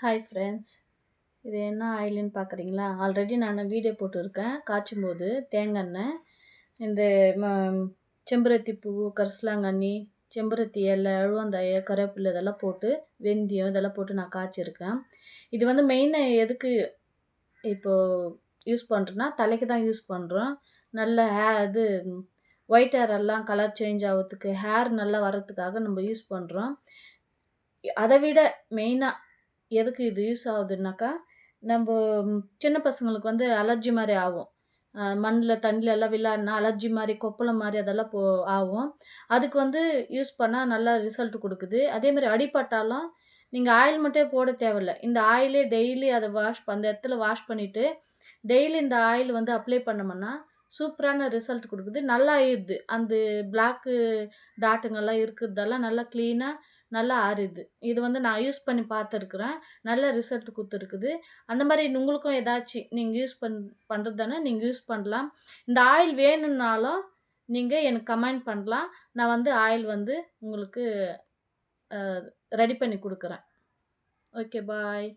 Hi friends. இது என்ன ஆயிலுன்னு பார்க்குறீங்களா? ஆல்ரெடி நான் வீடியோ போட்டிருக்கேன். காய்ச்சும்போது தேங்காய் எண்ணெய், இந்த ம செம்பருத்தி பூ, கரிசலாங்கண்ணி, செம்பருத்தி இலை, அழுவந்தாய, கருவேப்பிலை இதெல்லாம் போட்டு, வெந்தயம் இதெல்லாம் போட்டு நான் காய்ச்சிருக்கேன். இது வந்து மெயினா எதுக்கு இப்போது யூஸ் பண்ணுறேன்னா, தலைக்கு தான் யூஸ் பண்ணுறோம். நல்ல இது ஒயிட் ஹேர் எல்லாம் கலர் சேஞ்ச் ஆகிறதுக்கு, ஹேர் நல்லா வர்றதுக்காக நம்ம யூஸ் பண்ணுறோம். அதை விட மெயினா எதுக்கு இது யூஸ் ஆகுதுன்னாக்கா, நம்ப சின்ன பசங்களுக்கு வந்து அலர்ஜி மாரி ஆகும். மண்ல, தண்ணிலலாம் விளையாடுனா அலர்ஜி மாரி, கொப்பளம் மாரி அதெல்லாம் ஆகும். அதுக்கு வந்து யூஸ் பண்ணா நல்லா ரிசல்ட் குடுக்குது. அதேமாரி அடிபட்டாலும் நீங்க ஆயில் மட்டும் போட தேவையில்ல. இந்த ஆயிலே டெய்லி அத அந்த இடத்துல வாஷ் பண்ணிட்டு, டெய்லி இந்த ஆயில் வந்து அப்ளை பண்ணோம்னா, சூப்பரான ரிசல்ட் குடுக்குது. நல்லா ஆயிடுது. அந்த பிளாக்கு டாட்டுங்கலாம் இருக்கிறதெல்லாம் நல்லா கிளீனா நல்லா ஆறிடுது. இது வந்து நான் யூஸ் பண்ணி பார்த்துருக்குறேன். நல்ல ரிசல்ட் குடுத்துருக்குது. அந்த மாரி உங்களுக்கும் ஏதாச்சு நீங்க யூஸ் பண்றதுதானே நீங்க யூஸ் பண்ணலாம். இந்த ஆயில் வேணும்னாலும் நீங்க எனக்கு கமெண்ட் பண்ணலாம். நான் வந்து ஆயில் வந்து உங்களுக்கு ரெடி பண்ணி குடுக்குறேன். Okay bye.